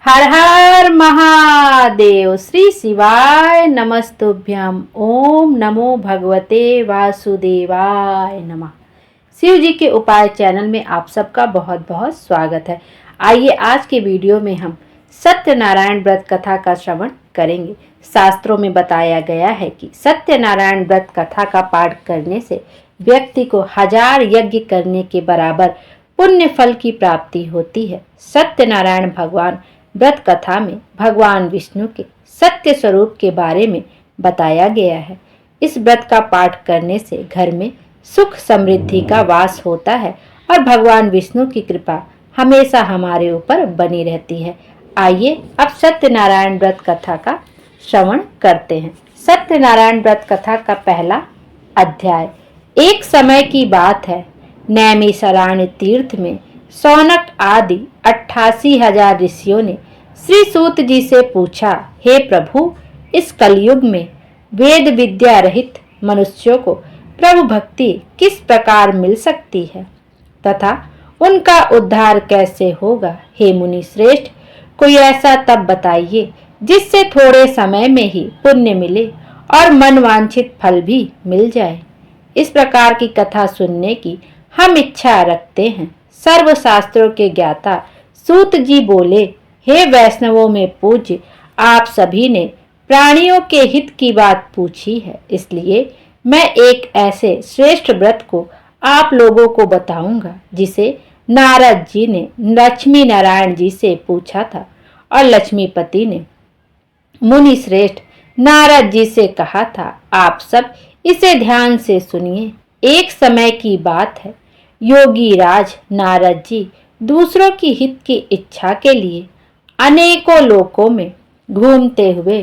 हर हर महादेव। श्री शिवाय नमस्तुभ्यम। ओम नमो भगवते वासुदेवाय नमः। शिव जी के उपाय चैनल में आप सबका बहुत बहुत स्वागत है। आइए आज के वीडियो में हम सत्यनारायण व्रत कथा का श्रवण करेंगे। शास्त्रों में बताया गया है कि सत्यनारायण व्रत कथा का पाठ करने से व्यक्ति को 1000 यज्ञ करने के बराबर पुण्य फल की प्राप्ति होती है। सत्यनारायण भगवान व्रत कथा में भगवान विष्णु के सत्य स्वरूप के बारे में बताया गया है। इस व्रत का पाठ करने से घर में सुख समृद्धि का वास होता है और भगवान विष्णु की कृपा हमेशा हमारे ऊपर बनी रहती है। आइए अब सत्यनारायण व्रत कथा का श्रवण करते हैं। सत्यनारायण व्रत कथा का पहला अध्याय। एक समय की बात है, नैमिषारण्य तीर्थ में शौनक आदि 88,000 ऋषियों ने श्री सूत जी से पूछा, हे प्रभु, इस कलयुग में वेद विद्या रहित मनुष्यों को प्रभु भक्ति किस प्रकार मिल सकती है तथा उनका उद्धार कैसे होगा। हे मुनि श्रेष्ठ, कोई ऐसा तप बताइए जिससे थोड़े समय में ही पुण्य मिले और मनवांछित फल भी मिल जाए। इस प्रकार की कथा सुनने की हम इच्छा रखते हैं। सर्व शास्त्रों के ज्ञाता सूत जी बोले, हे वैष्णवों में पूज्य, आप सभी ने प्राणियों के हित की बात पूछी है, इसलिए मैं एक ऐसे श्रेष्ठ व्रत को आप लोगों को बताऊंगा जिसे नारद जी ने लक्ष्मी नारायण जी से पूछा था और लक्ष्मीपति ने मुनि श्रेष्ठ नारद जी से कहा था, आप सब इसे ध्यान से सुनिए। एक समय की बात है, योगी राज नारद जी दूसरों की हित की इच्छा के लिए अनेकों लोकों में घूमते हुए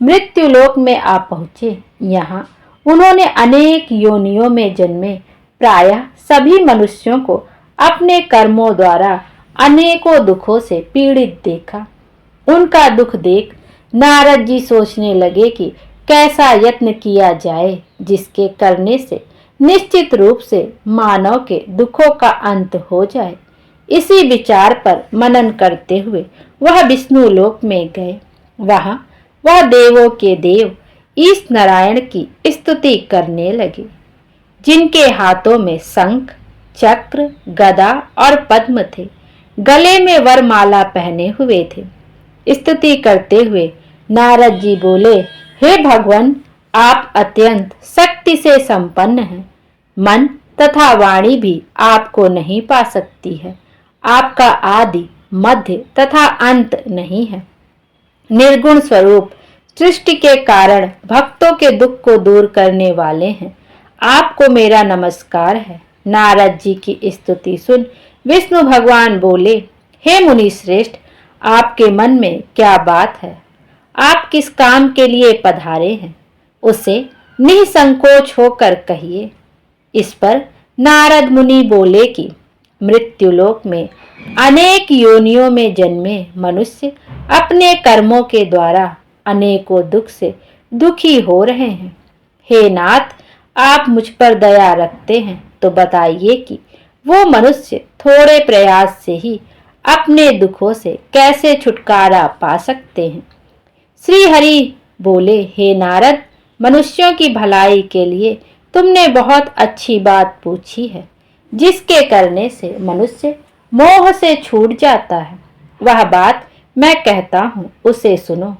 मृत्युलोक में आ पहुँचे। यहाँ उन्होंने अनेक योनियों में जन्मे प्रायः सभी मनुष्यों को अपने कर्मों द्वारा अनेकों दुखों से पीड़ित देखा। उनका दुख देख नारद जी सोचने लगे कि कैसा यत्न किया जाए जिसके करने से निश्चित रूप से मानव के दुखों का अंत हो जाए। इसी विचार पर मनन करते हुए वह विष्णु लोक में गए। वहां वह देवों के देव ईश नारायण की स्तुति करने लगे, जिनके हाथों में शंख, चक्र, गदा और पद्म थे। गले में वरमाला पहने हुए थे। स्तुति करते हुए नारद जी बोले, हे भगवान, आप अत्यंत शक्ति से संपन्न हैं। मन तथा वाणी भी आपको नहीं पा सकती है। आपका आदि मध्य तथा अंत नहीं है। निर्गुण स्वरूप सृष्टि के कारण भक्तों के दुख को दूर करने वाले हैं। आपको मेरा नमस्कार है। नारद जी की स्तुति सुन विष्णु भगवान बोले, हे मुनि श्रेष्ठ, आपके मन में क्या बात है? आप किस काम के लिए पधारे हैं, उसे निसंकोच होकर कहिए। इस पर नारद मुनि बोले कि मृत्युलोक में अनेक योनियों में जन्मे मनुष्य अपने कर्मों के द्वारा अनेकों दुख से दुखी हो रहे हैं। हे नाथ, आप मुझ पर दया रखते हैं तो बताइए कि वो मनुष्य थोड़े प्रयास से ही अपने दुखों से कैसे छुटकारा पा सकते हैं। श्री हरि बोले, हे नारद, मनुष्यों की भलाई के लिए तुमने बहुत अच्छी बात पूछी है, जिसके करने से मनुष्य मोह से छूट जाता है। वह बात मैं कहता हूँ, उसे सुनो।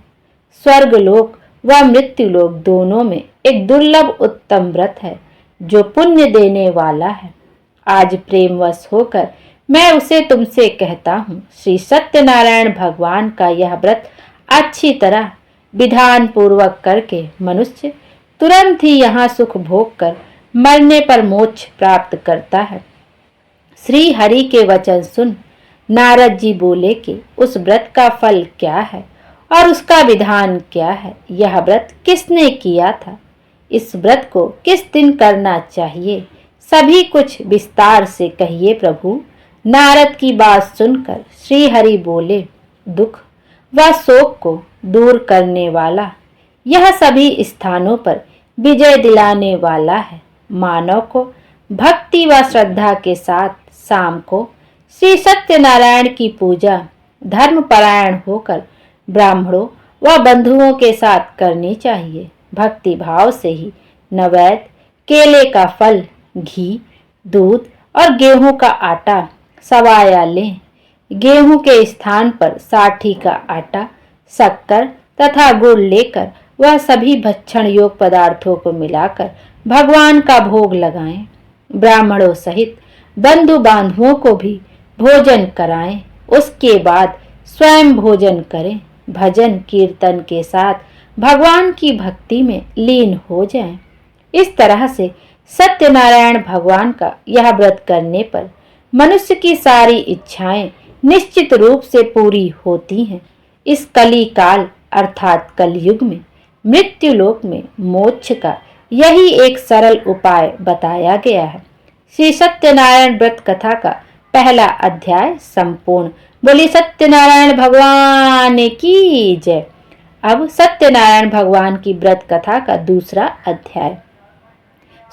स्वर्गलोक व मृत्युलोक दोनों में एक दुर्लभ उत्तम व्रत है जो पुण्य देने वाला है। आज प्रेमवश होकर मैं उसे तुमसे कहता हूँ। श्री सत्यनारायण भगवान का यह व्रत अच्छी तरह विधान पूर्वक करके मनुष्य तुरंत ही यहाँ सुख भोग कर मरने पर मोक्ष प्राप्त करता है। श्री हरि के वचन सुन नारद जी बोले कि उस व्रत का फल क्या है और उसका विधान क्या है। यह व्रत किसने किया था? इस व्रत को किस दिन करना चाहिए? सभी कुछ विस्तार से कहिए प्रभु। नारद की बात सुनकर श्री हरि बोले, दुख व शोक को दूर करने वाला, यह सभी स्थानों पर विजय दिलाने वाला है। मानव को भक्ति व श्रद्धा के साथ शाम को श्री सत्यनारायण की पूजा धर्मपरायण होकर ब्राह्मणों व बंधुओं के साथ करनी चाहिए। भक्ति भाव से ही नैवेद्य, केले का फल, घी, दूध और गेहूं का आटा सवाया लें। गेहूं के स्थान पर साठी का आटा, शक्कर तथा गुड़ लेकर वह सभी भक्षण योग पदार्थों को मिलाकर भगवान का भोग लगाएं। ब्राह्मणों सहित बंधु बांधवों को भी भोजन कराएं। उसके बाद स्वयं भोजन करें। भजन कीर्तन के साथ भगवान की भक्ति में लीन हो जाएं। इस तरह से सत्यनारायण भगवान का यह व्रत करने पर मनुष्य की सारी इच्छाएं निश्चित रूप से पूरी होती हैं। इस कली काल अर्थात कलयुग में मृत्युलोक में मोक्ष का यही एक सरल उपाय बताया गया है। श्री सत्यनारायण व्रत कथा का पहला अध्याय संपूर्ण। बोली सत्यनारायण भगवान की जय। अब सत्यनारायण भगवान की व्रत कथा का दूसरा अध्याय।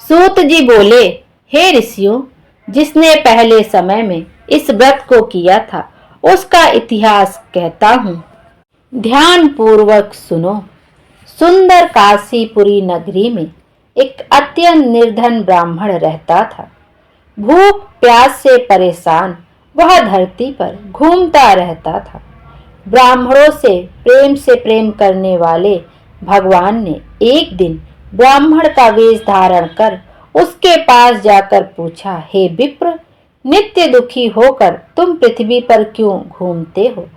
सूत जी बोले, हे ऋषियों, जिसने पहले समय में इस व्रत को किया था उसका इतिहास कहता हूँ, ध्यान पूर्वक सुनो। सुंदर काशीपुरी नगरी में एक अत्यंत निर्धन ब्राह्मण रहता था। भूख प्यास से परेशान वह धरती पर घूमता रहता था। ब्राह्मणों से प्रेम करने वाले भगवान ने एक दिन ब्राह्मण का वेश धारण कर उसके पास जाकर पूछा, हे विप्र, नित्य दुखी होकर तुम पृथ्वी पर क्यों घूमते हो?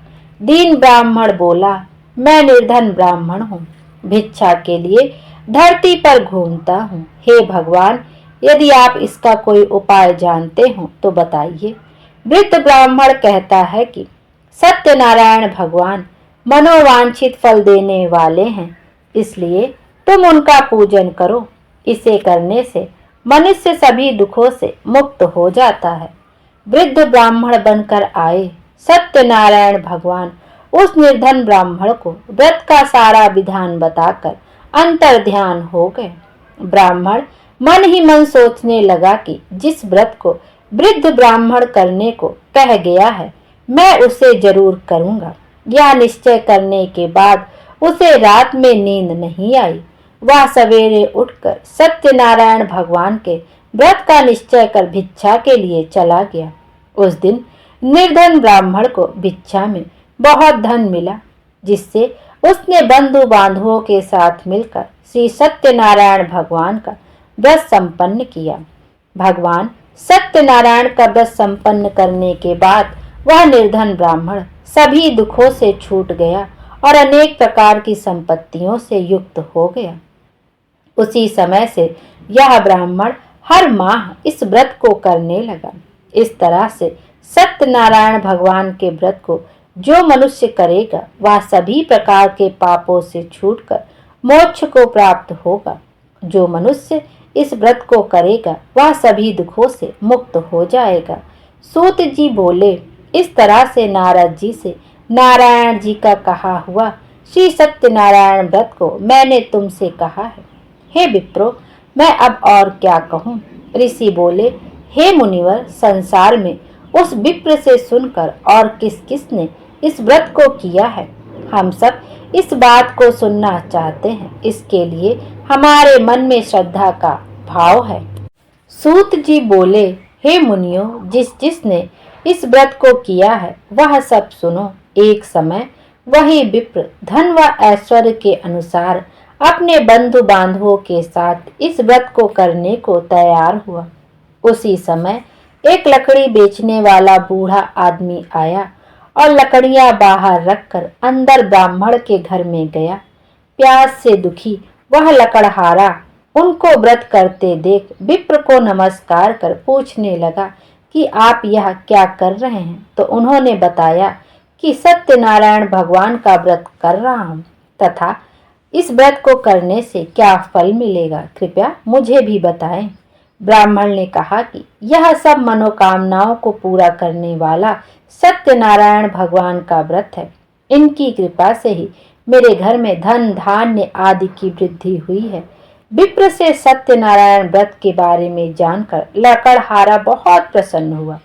दीन ब्राह्मण बोला, मैं निर्धन ब्राह्मण हूँ, भिक्षा के लिए धरती पर घूमता हूँ। हे भगवान, यदि आप इसका कोई उपाय जानते हो तो बताइए। वृद्ध ब्राह्मण कहता है कि सत्यनारायण भगवान मनोवांछित फल देने वाले हैं, इसलिए तुम उनका पूजन करो। इसे करने से मनुष्य सभी दुखों से मुक्त हो जाता है। वृद्ध ब्राह्मण बनकर आए सत्यनारायण भगवान उस निर्धन ब्राह्मण को व्रत का सारा विधान बताकर अंतर ध्यान हो गए। ब्राह्मण मन ही मन सोचने लगा कि जिस व्रत को वृद्ध ब्राह्मण करने को कह गया है, मैं उसे जरूर करूंगा। यह निश्चय करने के बाद उसे रात में नींद नहीं आई। वह सवेरे उठकर सत्यनारायण भगवान के व्रत का निश्चय कर भिक्षा के लिए चला गया। उस दिन निर्धन ब्राह्मण को भिक्षा में बहुत धन मिला, जिससे उसने बंधु बांधवों के साथ मिलकर श्री सत्यनारायण भगवान का व्रत संपन्न किया। भगवान सत्यनारायण का व्रत संपन्न करने के बाद वह निर्धन ब्राह्मण सभी दुखों से छूट गया और अनेक प्रकार की संपत्तियों से युक्त हो गया। उसी समय से यह ब्राह्मण हर माह इस व्रत को करने लगा। इस तरह से सत्यनारायण भगवान के व्रत को जो मनुष्य करेगा वह सभी प्रकार के पापों से छूटकर मोक्ष को प्राप्त होगा। जो मनुष्य इस व्रत को करेगा वह सभी दुखों से मुक्त हो जाएगा। सूत जी बोले, इस तरह से नारद जी से नारायण जी का कहा हुआ श्री सत्यनारायण व्रत को मैंने तुमसे कहा है। हे विप्रो, मैं अब और क्या कहूँ? ऋषि बोले, हे मुनिवर, संसार में उस विप्र से सुनकर और किस किस ने इस व्रत को किया है, हम सब इस बात को सुनना चाहते हैं। इसके लिए हमारे मन में श्रद्धा का भाव है। सूत जी बोले, हे मुनियों, जिसने इस व्रत को किया है वह सब सुनो। एक समय वही विप्र धन व ऐश्वर्य के अनुसार अपने बंधु बांधवों के साथ इस व्रत को करने को तैयार हुआ। उसी समय एक लकड़ी बेचने वाला बूढ़ा आदमी आया और लकड़ियां बाहर रखकर अंदर ब्राह्मण के घर में गया। प्यास से दुखी वह लकड़हारा उनको व्रत करते देख विप्र को नमस्कार कर पूछने लगा कि आप यह क्या कर रहे हैं? तो उन्होंने बताया कि सत्यनारायण भगवान का व्रत कर रहा हूँ तथा इस व्रत को करने से क्या फल मिलेगा, कृपया मुझे भी बताएं। ब्राह्मण ने कहा कि यह सब मनोकामनाओं को पूरा करने वाला सत्यनारायण भगवान का व्रत है। इनकी कृपा से ही मेरे घर में धन धान्य आदि की वृद्धि हुई है। विप्र से सत्यनारायण व्रत के बारे में जानकर लकड़हारा बहुत प्रसन्न हुआ।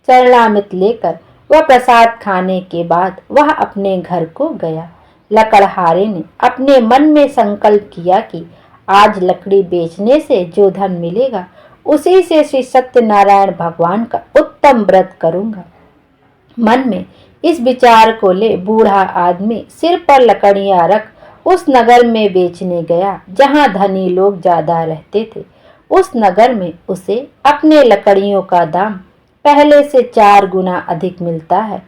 चरणामृत लेकर वह प्रसाद खाने के बाद वह अपने घर को गया। लकड़हारे ने अपने मन में संकल्प किया कि आज लकड़ी बेचने से जो धन मिलेगा उसी से श्री सत्यनारायण भगवान का उत्तम व्रत करूंगा। मन में इस विचार को ले बूढ़ा आदमी सिर पर लकड़ियां रख उस नगर में बेचने गया जहां धनी लोग ज्यादा रहते थे। उस नगर में उसे अपने लकड़ियों का दाम पहले से 4 गुना अधिक मिलता है।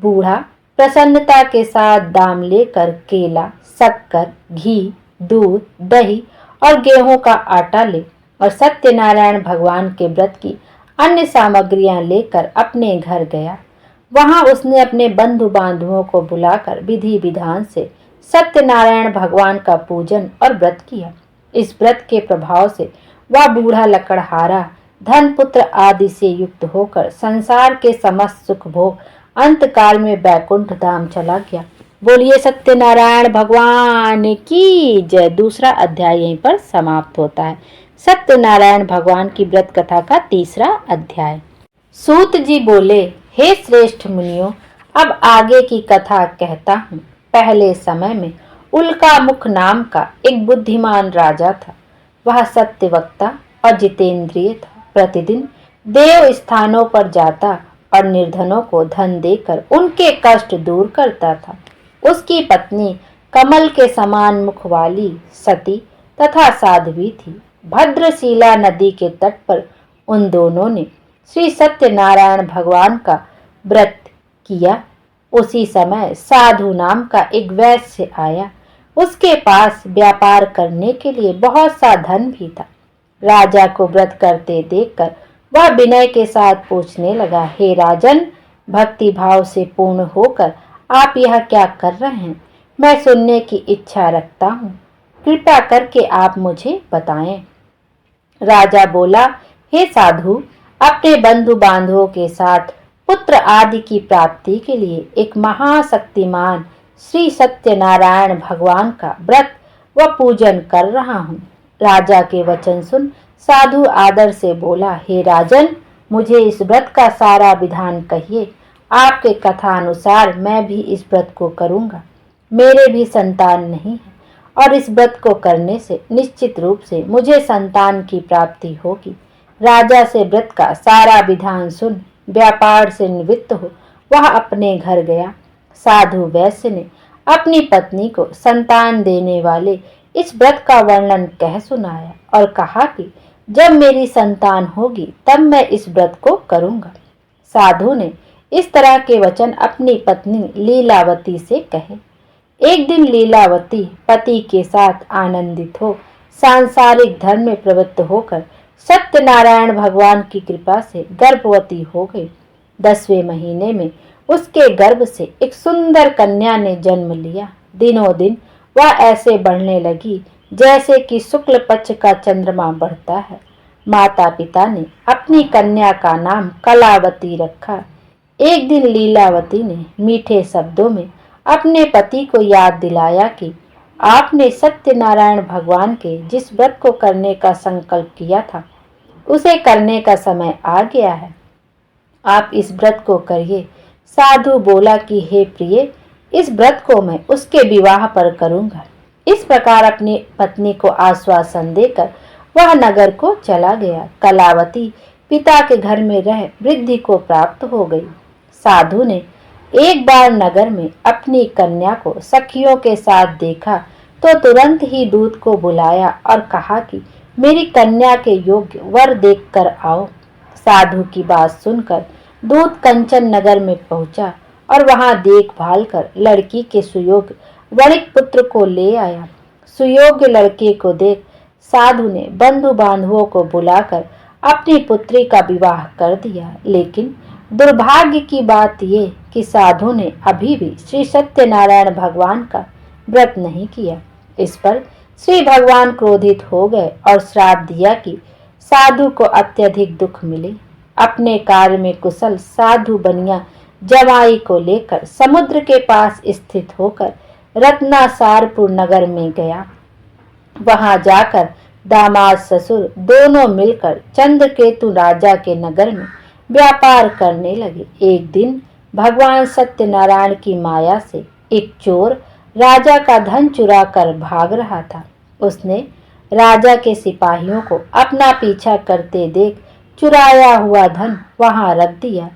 बूढ़ा प्रसन्नता के साथ दाम लेकर केला, शक्कर, घी, दूध, दही और गेहूं का आटा ले और सत्यनारायण भगवान के व्रत की अन्य सामग्रियां लेकर अपने घर गया। वहां उसने अपने बंधु बांधवों को बुलाकर विधि विधान से सत्यनारायण भगवान का पूजन और व्रत किया। इस व्रत के प्रभाव से वह बूढ़ा लकड़हारा धन पुत्र आदि से युक्त होकर संसार के समस्त सुख भोग अंतकाल में बैकुंठ धाम चला गया। बोलिए सत्यनारायण भगवान की जय। दूसरा अध्याय यहीं पर समाप्त होता है। सत्यनारायण भगवान की व्रत कथा का तीसरा अध्याय। सूत जी बोले, हे श्रेष्ठ मुनियों, अब आगे की कथा कहता हूँ। पहले समय में उल्कामुख नाम का एक बुद्धिमान राजा था। वह सत्यवक्ता और जितेंद्रिय था। प्रतिदिन देव स्थानों पर जाता और निर्धनों को धन देकर उनके कष्ट दूर करता था। उसकी पत्नी कमल के समान मुख वाली सती तथा साध्वी थी। भद्रशिला नदी के तट पर उन दोनों ने श्री सत्यनारायण भगवान का व्रत किया। उसी समय साधु नाम का एक वैश्य आया। उसके पास व्यापार करने के लिए बहुत सा धन भी था। राजा को व्रत करते देखकर वह विनय के साथ पूछने लगा, हे राजन, भक्ति भाव से पूर्ण होकर आप यह क्या कर रहे हैं? मैं सुनने की इच्छा रखता हूँ। कृपा करके आप मुझे बताएं। राजा बोला, हे साधु, अपने बंधु बांधवों के साथ पुत्र आदि की प्राप्ति के लिए एक महाशक्तिमान श्री सत्यनारायण भगवान का व्रत व पूजन कर रहा हूँ। राजा के वचन सुन साधु आदर से बोला, हे राजन, मुझे इस व्रत का सारा विधान कहिए। आपके कथा अनुसार मैं भी इस व्रत को करूँगा। मेरे भी संतान नहीं है और इस व्रत को करने से निश्चित रूप से मुझे संतान की प्राप्ति होगी। राजा से व्रत का सारा विधान सुन व्यापार से निवृत्त हो वह अपने घर गया। साधु वैश्य ने अपनी पत्नी को संतान देने वाले इस व्रत का वर्णन कह सुनाया और कहा कि जब मेरी संतान होगी तब मैं इस व्रत को करूंगा। साधु ने इस तरह के वचन अपनी पत्नी लीलावती से कहे। एक दिन लीलावती पति के साथ आनंदित हो सांसारिक धर्म में प्रवृत्त होकर सत्यनारायण भगवान की कृपा से गर्भवती हो गई। 10वें महीने में उसके गर्भ से एक सुंदर कन्या ने जन्म लिया। दिनों दिन वह ऐसे बढ़ने लगी जैसे कि शुक्ल पक्ष का चंद्रमा बढ़ता है। माता पिता ने अपनी कन्या का नाम कलावती रखा। एक दिन लीलावती ने मीठे शब्दों में अपने पति को याद दिलाया कि आपने सत्यनारायण भगवान के जिस व्रत को करने का संकल्प किया था उसे करने का समय आ गया है। आप इस व्रत को करिए। साधु बोला कि हे प्रिय, इस व्रत को मैं उसके विवाह पर करूंगा। इस प्रकार अपनी पत्नी को आश्वासन देकर वह नगर को चला गया। कलावती पिता के घर में रह वृद्धि को प्राप्त हो गई। साधु ने एक बार नगर में अपनी कन्या को सखियों के साथ देखा तो तुरंत ही दूत को बुलाया और कहा कि मेरी कन्या के योग्य वर देखकर आओ। साधु की बात सुनकर दूत कंचन नगर में पहुंचा और वहां देखभाल कर लड़की के सुयोग्य वणिक पुत्र को ले आया। सुयोग्य लड़के को देख साधु ने बंधु बांधवों को बुलाकर अपनी पुत्री का विवाह कर दिया। लेकिन दुर्भाग्य की बात ये कि साधु ने अभी भी श्री सत्यनारायण भगवान का व्रत नहीं किया। इस पर श्री भगवान क्रोधित हो गए और श्राप दिया कि साधु को अत्यधिक दुख मिले। अपने कार्य में कुशल साधु बनिया जमाई को लेकर समुद्र के पास स्थित होकर रत्नासारपुर नगर में गया। वहां जाकर दामाद ससुर दोनों मिलकर चंद्रकेतु राजा के नगर में व्यापार करने लगे। एक दिन भगवान सत्यनारायण की माया से एक चोर राजा का धन चुरा कर भाग रहा था। उसने राजा के सिपाहियों को अपना पीछा करते देख चुराया हुआ धन वहां रख दिया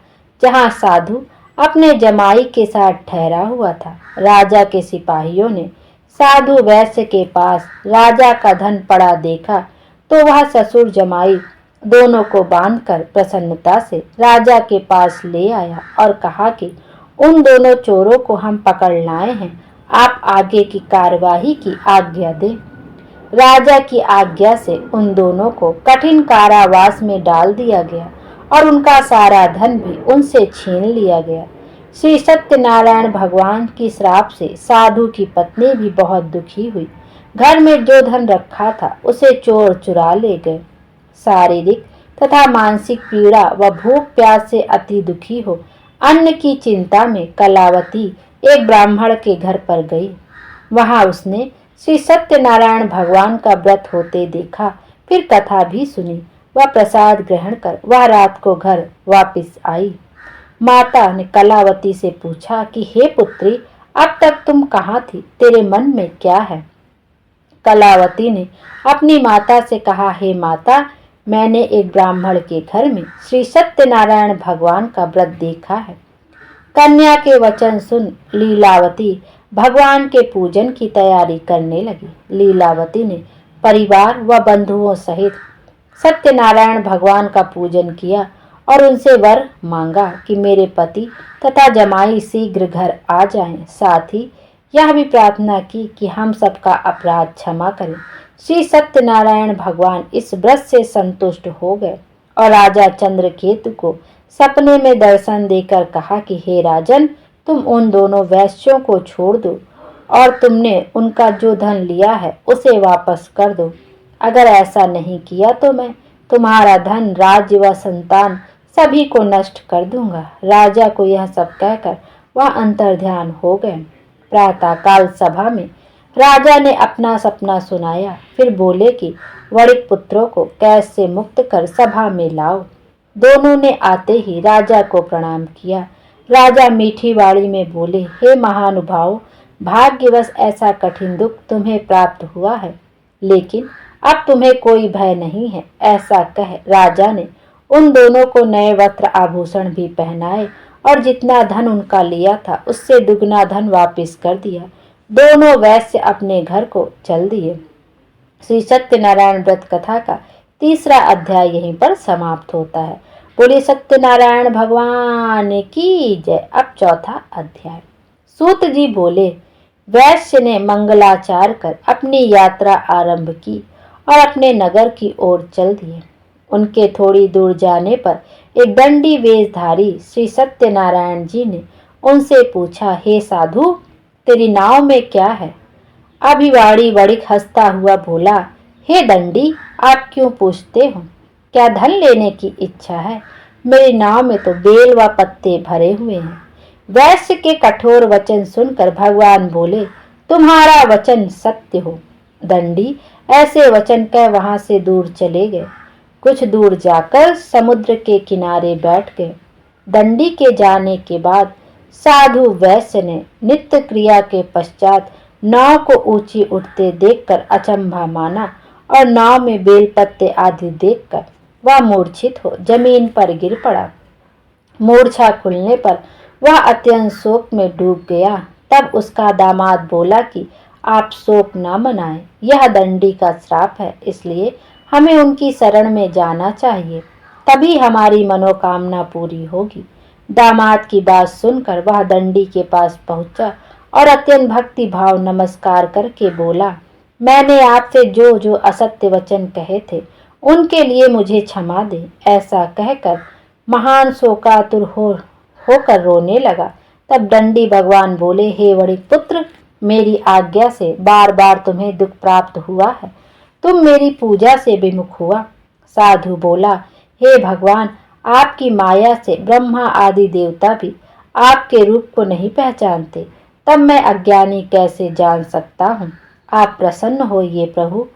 जहां साधु अपने जमाई के साथ ठहरा हुआ था। राजा के सिपाहियों ने साधु वैश्य के पास राजा का धन पड़ा देखा तो वह ससुर जमाई दोनों को बांधकर प्रसन्नता से राजा के पास ले आया और कहा कि उन दोनों चोरों को हम पकड़ लाए हैं, आप आगे की कार्यवाही की आज्ञा दें। राजा की आज्ञा से उन दोनों को कठिन कारावास में डाल दिया गया और उनका सारा धन भी उनसे छीन लिया गया। श्री सत्यनारायण भगवान की श्राप से साधु की पत्नी भी बहुत दुखी हुई। घर में जो धन रखा था उसे चोर चुरा ले गए। शारीरिक तथा मानसिक पीड़ा व भूख प्यास से अति दुखी हो अन्न की चिंता में कलावती एक ब्राह्मण के घर पर गई। वहां उसने श्री सत्यनारायण भगवान का व्रत होते देखा, फिर कथा भी सुनी। वह प्रसाद ग्रहण कर वह रात को घर वापस आई। माता ने कलावती से पूछा कि हे पुत्री, अब तक तुम कहाँ थी, तेरे मन में क्या है? कलावती ने अपनी माता से कहा, हे माता, मैंने एक ब्राह्मण के घर में श्री सत्यनारायण भगवान का व्रत देखा है। कन्या के वचन सुन लीलावती भगवान के पूजन की तैयारी करने लगी। लीलावती ने परिवार व बंधुओं सहित सत्यनारायण भगवान का पूजन किया और उनसे वर मांगा कि मेरे पति तथा जमाई शीघ्र घर आ जाएं। साथ ही यह भी प्रार्थना की कि हम सबका अपराध क्षमा करें। श्री सत्यनारायण भगवान इस व्रत से संतुष्ट हो गए और राजा चंद्रकेतु को सपने में दर्शन देकर कहा कि हे राजन, तुम उन दोनों वैश्यों को छोड़ दो और तुमने उनका जो धन लिया है उसे वापस कर दो। अगर ऐसा नहीं किया तो मैं तुम्हारा धन, राज्य व संतान सभी को नष्ट कर दूंगा। राजा को यह सब कहकर वह अंतर्ध्यान हो गए। प्रातःकाल सभा में राजा ने अपना सपना सुनाया, फिर बोले कि वणिक पुत्रों को कैद से मुक्त कर सभा में लाओ। दोनों ने आते ही राजा को प्रणाम किया। राजा मीठी वाणी में बोले, हे महानुभाव, भाग्यवश ऐसा कठिन दुख तुम्हें प्राप्त हुआ है, लेकिन अब तुम्हें कोई भय नहीं है। ऐसा कह राजा ने उन दोनों को नए वस्त्र आभूषण भी पहनाए और जितना धन उनका लिया था उससे दुगना धन वापस कर दिया। दोनों वैश्य अपने घर को चल दिए। श्री सत्यनारायण व्रत कथा का तीसरा अध्याय यहीं पर समाप्त होता है। बोलिए सत्यनारायण भगवान की जय। अब चौथा अध्याय। सूत जी बोले, वैश्य ने मंगलाचार कर अपनी यात्रा आरंभ की और अपने नगर की ओर चल दिए। उनके थोड़ी दूर जाने पर एक दंडी वेशधारी श्री सत्यनारायण जी ने उनसे पूछा, हे साधु, तेरी नाव में क्या है? अभिवाड़ी वणिक हंसता हुआ बोला, हे दंडी, आप क्यों पूछते हो? क्या धन लेने की इच्छा है? मेरी नाव में तो बेल व पत्ते भरे हुए हैं। वैश्य के कठोर वचन सुनकर भगवान बोले, तुम्हारा वचन सत्य हो। दंडी ऐसे वचन कह वहां से दूर चले गए। कुछ दूर जाकर समुद्र के किनारे बैठ गए। दंडी के जाने के बाद साधु वैश्य ने नित्य क्रिया के पश्चात नाव को ऊंची उठते देखकर अचंभा माना और नाव में बेलपत्ते आदि देखकर वह मूर्छित हो जमीन पर गिर पड़ा। मूर्छा खुलने पर वह अत्यंत शोक में डूब गया। तब उसका दामाद बोला कि आप शोक न मनाएं, यह दंडी का श्राप है, इसलिए हमें उनकी शरण में जाना चाहिए, तभी हमारी मनोकामना पूरी होगी। दामाद की बात सुनकर वह दंडी के पास पहुंचा और अत्यंत भक्ति भाव नमस्कार करके बोला, मैंने आपसे जो जो असत्य वचन कहे थे उनके लिए मुझे क्षमा दे। ऐसा कहकर महान शोकातुर होकर रोने लगा। तब दंडी भगवान बोले, हे वणिक पुत्र, मेरी आज्ञा से बार बार तुम्हें दुख प्राप्त हुआ है, तुम मेरी पूजा से विमुख हुआ। साधु बोला, हे भगवान, आपकी माया से ब्रह्मा आदि देवता भी आपके रूप को नहीं पहचानते, तब मैं अज्ञानी कैसे जान सकता हूँ। आप प्रसन्न होइए प्रभु,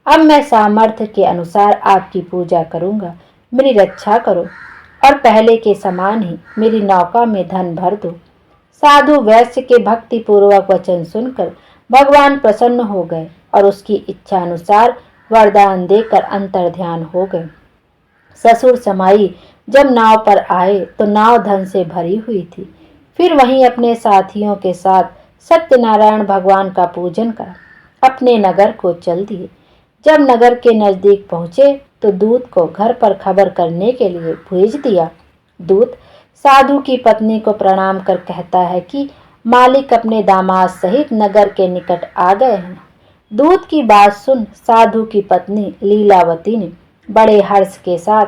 अब मैं सामर्थ्य के अनुसार आपकी पूजा करूँगा, मेरी रक्षा करो। और पहले के समान ही मेरी नौका में धन भर दो। साधु वैश्य के भक्ति पूर्वक वचन सुनकर भगवान प्रसन्न हो गए और उसकी इच्छा अनुसार वरदान देकर अंतर्ध्यान हो गए। ससुर समाई जब नाव पर आए तो नाव धन से भरी हुई थी। फिर वहीं अपने साथियों के साथ सत्यनारायण भगवान का पूजन कर अपने नगर को चल दिए। जब नगर के नजदीक पहुंचे तो दूत को घर पर खबर करने के लिए भेज दिया। दूत साधु की पत्नी को प्रणाम कर कहता है कि मालिक अपने दामाद सहित नगर के निकट आ गए हैं। दूत की बात सुन साधु की पत्नी लीलावती ने बड़े हर्ष के साथ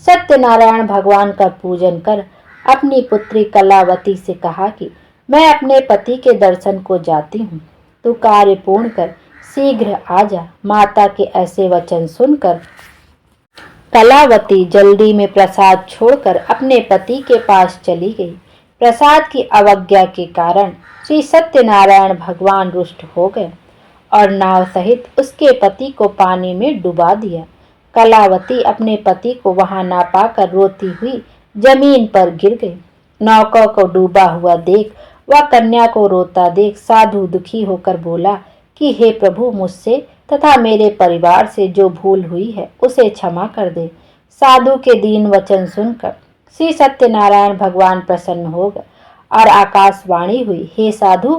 सत्यनारायण भगवान का पूजन कर अपनी पुत्री कलावती से कहा कि मैं अपने पति के दर्शन को जाती हूँ, तू कार्य पूर्ण कर शीघ्र आ जा। माता के ऐसे वचन सुनकर कलावती जल्दी में प्रसाद छोड़कर अपने पति के पास चली गई। प्रसाद की अवज्ञा के कारण श्री सत्यनारायण भगवान रुष्ट हो गए और नाव सहित उसके पति को पानी में डुबा दिया। कलावती अपने पति को वहां ना पाकर रोती हुई जमीन पर गिर गई। नौका को डूबा हुआ देख वह कन्या को रोता देख साधु दुखी होकर बोला कि हे प्रभु, मुझसे तथा मेरे परिवार से जो भूल हुई है उसे क्षमा कर दे। साधु के दीन वचन सुनकर श्री सत्यनारायण भगवान प्रसन्न हो गए और आकाशवाणी हुई, हे साधु,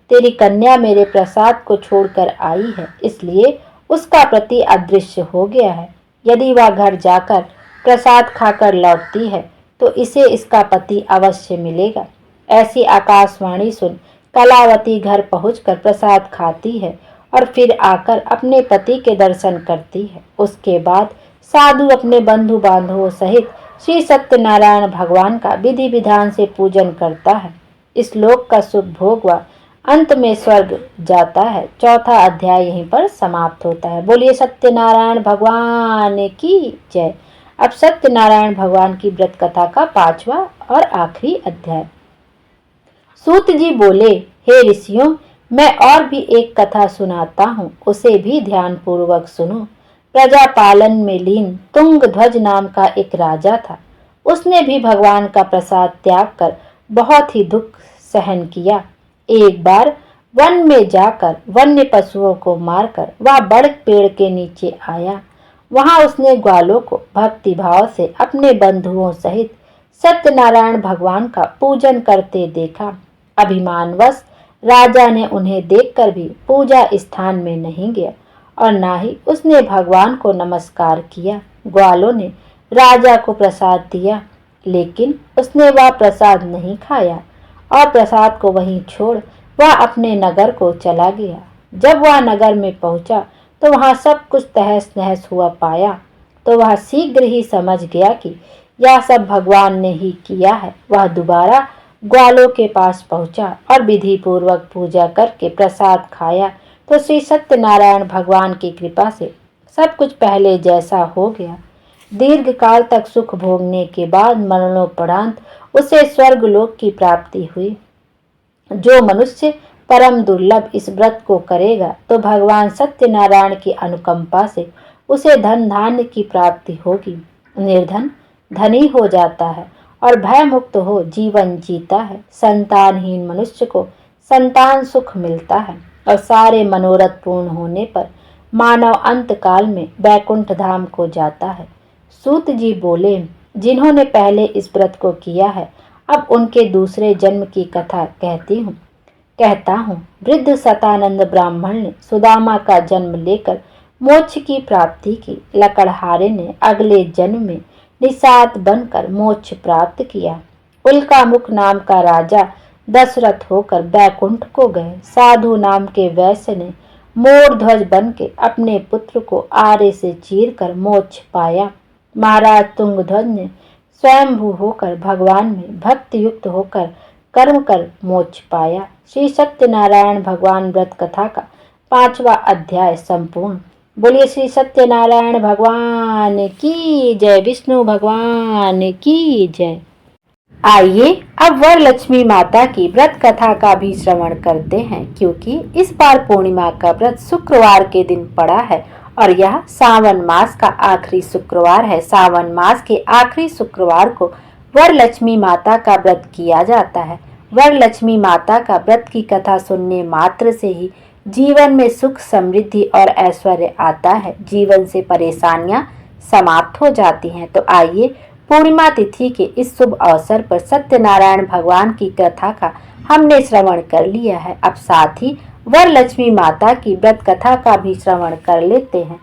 तेरी कन्या मेरे प्रसाद को छोड़कर आई है, इसलिए उसका प्रति अदृश्य हो गया है। यदि वह घर जाकर प्रसाद खाकर लौटती है तो इसे इसका पति अवश्य मिलेगा। ऐसी आकाशवाणी सुन कलावती घर पहुंचकर प्रसाद खाती है और फिर आकर अपने पति के दर्शन करती है। उसके बाद साधु अपने बंधु बांधवों सहित श्री सत्यनारायण भगवान का विधि विधान से पूजन करता है। इस लोक का सुख भोग व अंत में स्वर्ग जाता है। चौथा अध्याय यहीं पर समाप्त होता है। बोलिए सत्यनारायण भगवान की जय। अब सत्यनारायण भगवान की व्रत कथा का 5वां और आखिरी अध्याय। सूत जी बोले, हे ऋषियों, मैं और भी एक कथा सुनाता हूँ, उसे भी ध्यान पूर्वक सुनो। प्रजा पालन में लीन तुंग ध्वज नाम का एक राजा था। उसने भी भगवान का प्रसाद त्याग कर बहुत ही दुख सहन किया। एक बार वन में जाकर वन्य पशुओं को मारकर वह बड़ पेड़ के नीचे आया। वहां उसने ग्वालों को भक्ति भाव से अपने बंधुओं सहित सत्यनारायण भगवान का पूजन करते देखा। अभिमानवश राजा ने उन्हें देखकर भी पूजा स्थान में नहीं गया और ना ही उसने भगवान को नमस्कार किया। ग्वालों ने राजा को प्रसाद दिया, लेकिन उसने वह प्रसाद नहीं खाया और प्रसाद को वहीं छोड़ वह अपने नगर को चला गया। जब वह नगर में पहुंचा तो वहां सब कुछ तहस नहस हुआ पाया तो वह शीघ्र ही समझ गया कि यह सब भगवान ने ही किया है। वह दोबारा ग्वालों के पास पहुंचा और विधि पूर्वक पूजा करके प्रसाद खाया तो श्री सत्यनारायण भगवान की कृपा से सब कुछ पहले जैसा हो गया। दीर्घ काल तक सुख भोगने के बाद मरणोपरांत उसे स्वर्गलोक की प्राप्ति हुई। जो मनुष्य परम दुर्लभ इस व्रत को करेगा तो भगवान सत्यनारायण की अनुकंपा से उसे धन धान्य की प्राप्ति होगी। निर्धन धनी हो जाता है और भय मुक्त हो जीवन जीता है। संतानहीन मनुष्य को संतान सुख मिलता है और सारे मनोरथ पूर्ण होने पर मानव अंत काल में बैकुंठ धाम को जाता है। सूत जी बोले, जिन्होंने पहले इस व्रत को किया है अब उनके दूसरे जन्म की कथा कहता हूँ। वृद्ध सतानंद ब्राह्मण ने सुदामा का जन्म लेकर मोक्ष की प्राप्ति की। लकड़हारे ने अगले जन्म में निषाद बनकर मोक्ष प्राप्त किया। उल्कामुख नाम का राजा दशरथ होकर बैकुंठ को गए। साधु नाम के वैश्य ने मोर ध्वज बन के अपने पुत्र को आरे से चीर कर मोक्ष पाया। महाराज तुंगध्वज ने स्वयंभू होकर भगवान में भक्ति युक्त होकर कर्म कर मोक्ष पाया। श्री सत्यनारायण भगवान व्रत कथा का 5वां अध्याय संपूर्ण। बोलिए श्री सत्यनारायण भगवान की जय, विष्णु भगवान की जय। आइए अब वरलक्ष्मी माता की व्रत कथा का भी श्रवण करते हैं, क्योंकि इस बार पूर्णिमा का व्रत शुक्रवार के दिन पड़ा है और यह सावन मास का आखिरी शुक्रवार है। सावन मास के आखिरी शुक्रवार को वरलक्ष्मी माता का व्रत किया जाता है। वरलक्ष्मी माता का व्रत की कथा सुनने मात्र से ही जीवन में सुख, समृद्धि और ऐश्वर्य आता है। जीवन से परेशानियां समाप्त हो जाती हैं। तो आइए पूर्णिमा तिथि के इस शुभ अवसर पर सत्यनारायण भगवान की कथा का हमने श्रवण कर लिया है। अब साथ ही वरलक्ष्मी माता की व्रत कथा का भी श्रवण कर लेते हैं।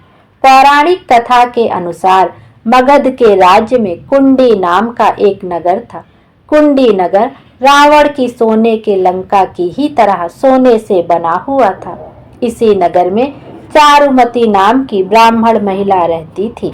पौराणिक कथा के अनुसार मगध के राज्य में कुंडी नाम का एक नगर था। कुंडी नगर रावण की सोने के लंका की ही तरह सोने से बना हुआ था। इसी नगर में चारुमती नाम की ब्राह्मण महिला रहती थी।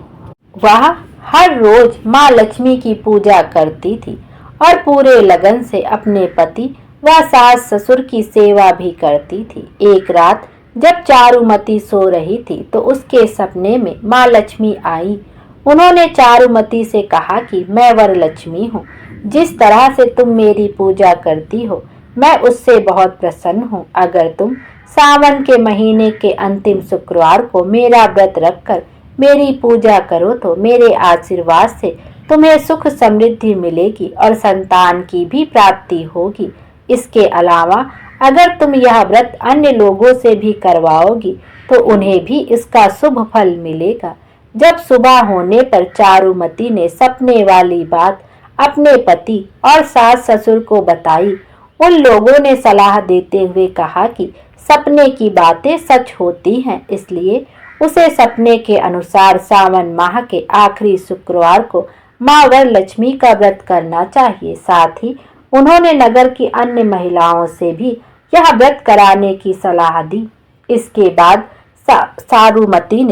वह हर रोज माँ लक्ष्मी की पूजा करती थी और पूरे लगन से अपने पति व सास ससुर की सेवा भी करती थी। एक रात जब चारुमती सो रही थी तो उसके सपने में माँ लक्ष्मी आई। उन्होंने चारुमती से कहा कि मैं वरलक्ष्मी हूँ। जिस तरह से तुम मेरी पूजा करती हो मैं उससे बहुत प्रसन्न हूँ। अगर तुम सावन के महीने के अंतिम शुक्रवार को मेरा व्रत रखकर मेरी पूजा करो तो मेरे आशीर्वाद से तुम्हें सुख समृद्धि मिलेगी और संतान की भी प्राप्ति होगी। इसके अलावा अगर तुम यह व्रत अन्य लोगों से भी करवाओगी तो उन्हें भी इसका शुभ फल मिलेगा। जब सुबह होने पर चारुमती ने सपने वाली बात अपने पति और सास ससुर को बताई। उन लोगों ने सलाह देते हुए कहा कि सपने की बातें सच होती हैं, इसलिए उसे सपने के अनुसार सावन माह के आखिरी शुक्रवार को माँ वरलक्ष्मी का व्रत करना चाहिए। साथ ही उन्होंने नगर की अन्य महिलाओं से भी यह व्रत कराने की सलाह दी। इसके बाद चारुमती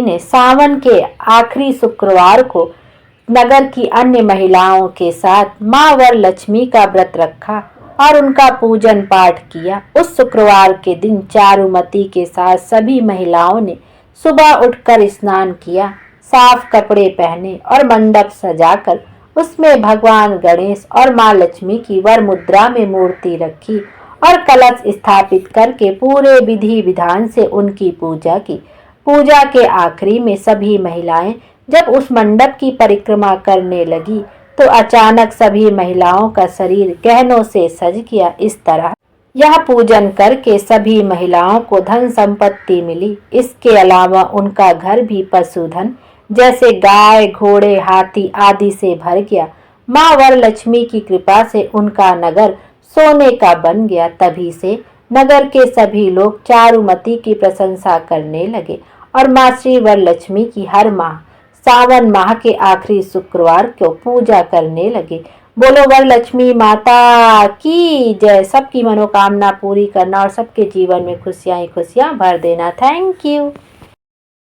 ने सावन के आखिरी शुक्रवार को नगर की अन्य महिलाओं के साथ माँ वरलक्ष्मी का व्रत रखा और उनका पूजन पाठ किया। उस शुक्रवार के दिन चारुमती के साथ सभी महिलाओं ने सुबह उठकर स्नान किया, साफ कपड़े पहने और मंडप सजाकर उसमें भगवान गणेश और माँ लक्ष्मी की वर मुद्रा में मूर्ति रखी और कलश स्थापित करके पूरे विधि विधान से उनकी पूजा की। पूजा के आखिरी में सभी महिलाएं जब उस मंडप की परिक्रमा करने लगी तो अचानक सभी महिलाओं का शरीर गहनों से सज गया। इस तरह यह पूजन करके सभी महिलाओं को धन संपत्ति मिली। इसके अलावा उनका घर भी पशुधन जैसे गाय, घोड़े, हाथी आदि से भर गया। माँ वरलक्ष्मी की कृपा से उनका नगर सोने का बन गया। तभी से नगर के सभी लोग चारुमती की प्रशंसा करने लगे और माँ श्री वरलक्ष्मी की हर माह सावन माह के आखिरी शुक्रवार को पूजा करने लगे। बोलो वरलक्ष्मी माता की जय। सबकी मनोकामना पूरी करना और सबके जीवन में खुशियां ही खुशियां भर देना। Thank you.